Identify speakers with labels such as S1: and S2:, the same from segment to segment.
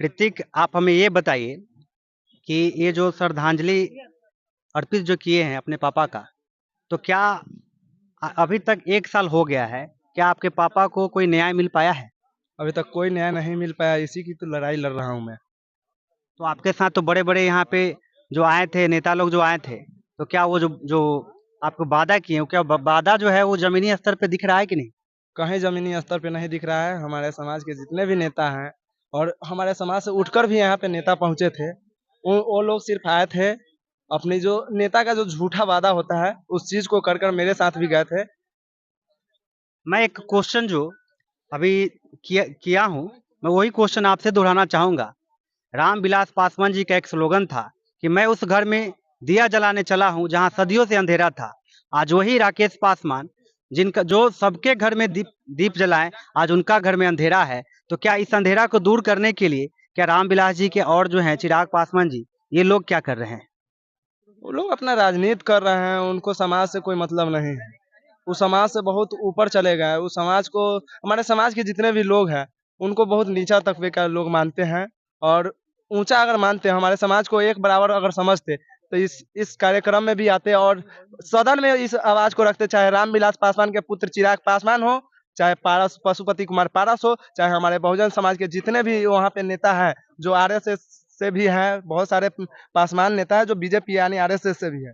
S1: ऋतिक, आप हमें ये बताइए कि ये जो श्रद्धांजलि अर्पित जो किए हैं अपने पापा का, तो क्या अभी तक 1 साल हो गया है, क्या आपके पापा को कोई न्याय मिल पाया है?
S2: अभी तक कोई न्याय नहीं मिल पाया, इसी की तो लड़ाई लड़ रहा हूँ मैं।
S1: तो आपके साथ तो बड़े-बड़े यहाँ पे जो आए थे, नेता लोग जो आए थे, तो क्या वो जो जो आपको वादा किए, क्या वादा जो है वो ज़मीनी स्तर पे दिख रहा है कि नहीं?
S2: कहीं ज़मीनी स्तर पे नहीं दिख रहा है। हमारे समाज के जितने भी नेता हैं और हमारे समाज से उठकर भी यहाँ पे नेता पहुँचे थे, वो लोग सिर्फ आए थे, अपनी जो नेता का जो झूठा वादा होता है, उस चीज़ को कर मेरे साथ भी गए थे।
S1: मैं एक क्वेश्चन जो अभी किया किया हूँ, मैं वही क्वेश्चन आपसे दोहराना चाहूँगा। रामविलास पासवान जी का एक स्लोगन था कि मैं उस घर में दिया जलाने चला हूं जहां सदियों से अंधेरा था। आज वही राकेश पासवान, जिनका जो सबके घर में दीप दीप जलाएं, आज उनका घर में अंधेरा है। तो क्या इस अंधेरा को दूर करने के लिए क्या रामविलास जी के और जो हैं चिराग पासवान जी, ये लोग क्या कर रहे हैं?
S2: वो लोग अपना राजनीति कर रहे हैं, उनको समाज से कोई मतलब नहीं है। वो समाज से बहुत ऊपर चले गए हैं। वो समाज को, हमारे समाज के जितने भी लोग हैं, उनको बहुत नीचा तबके का लोग मानते हैं। और ऊंचा अगर मानते, हमारे समाज को एक बराबर अगर समझते, तो इस कार्यक्रम में भी आते और सदन में इस आवाज को रखते। चाहे रामविलास पासवान के पुत्र चिराग पासवान हो, चाहे पारस पशुपति कुमार पारस हो, चाहे हमारे बहुजन समाज के जितने भी वहाँ पे नेता हैं, जो आरएसएस से भी हैं, बहुत सारे पासवान नेता है जो बीजेपी यानी आरएसएस से भी है,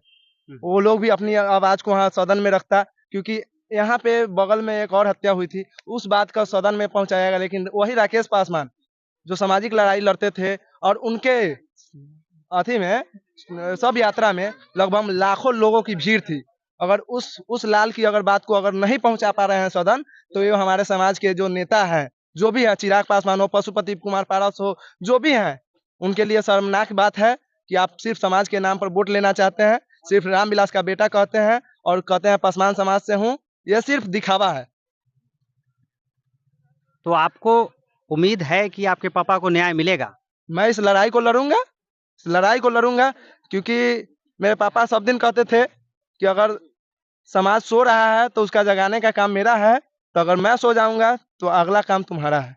S2: वो लोग भी अपनी आवाज को वहाँ सदन में रखता। क्योंकि यहाँ पे बगल में एक और हत्या हुई थी, उस बात का सदन में पहुंचाया गया, लेकिन वही राकेश पासवान जो सामाजिक लड़ाई लड़ते थे, और उनके अथी में सब यात्रा में लगभग लाखों लोगों की भीड़ थी। अगर उस लाल की अगर बात को अगर नहीं पहुंचा पा रहे हैं सदन, तो ये हमारे समाज के जो नेता हैं, जो भी है, चिराग पासवान हो, पशुपति कुमार पारस हो, जो भी हैं, उनके लिए शर्मनाक बात है कि आप सिर्फ समाज के नाम पर वोट लेना चाहते हैं, सिर्फ रामविलास का बेटा कहते हैं और कहते हैं पासवान समाज से हूँ। ये सिर्फ दिखावा है।
S1: तो आपको उम्मीद है कि आपके पापा को न्याय मिलेगा?
S2: मैं इस लड़ाई को लड़ूंगा, इस लड़ाई को लड़ूंगा, क्योंकि मेरे पापा सब दिन कहते थे कि अगर समाज सो रहा है तो उसका जगाने का काम मेरा है, तो अगर मैं सो जाऊंगा तो अगला काम तुम्हारा है।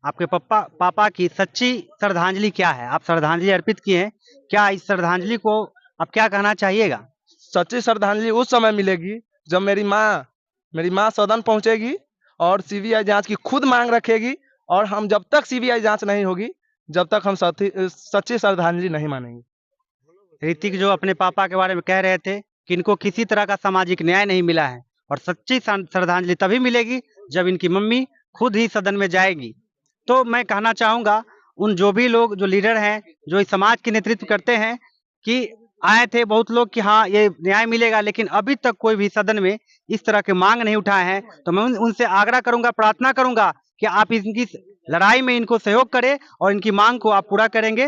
S1: आपके पापा पापा की सच्ची श्रद्धांजलि क्या है? आप श्रद्धांजलि अर्पित किए हैं, क्या इस श्रद्धांजलि को आप क्या कहना चाहिएगा?
S2: सच्ची श्रद्धांजलि उस समय मिलेगी जब मेरी माँ सदन पहुंचेगी और सीबीआई जांच की खुद मांग रखेगी। और हम जब तक सीबीआई जांच नहीं होगी, जब तक हम सच्ची श्रद्धांजलि नहीं मानेंगे।
S1: ऋतिक जो अपने पापा के बारे में कह रहे थे कि इनको किसी तरह का सामाजिक न्याय नहीं मिला है और सच्ची श्रद्धांजलि तभी मिलेगी जब इनकी मम्मी खुद ही सदन में जाएगी। तो मैं कहना चाहूंगा उन जो भी लोग जो लीडर हैं, जो इस समाज के नेतृत्व करते हैं, कि आए थे बहुत लोग कि हाँ ये न्याय मिलेगा, लेकिन अभी तक कोई भी सदन में इस तरह के मांग नहीं उठाए हैं। तो मैं उनसे आग्रह करूंगा, प्रार्थना करूंगा कि आप इनकी लड़ाई में इनको सहयोग करें और इनकी मांग को आप पूरा करेंगे।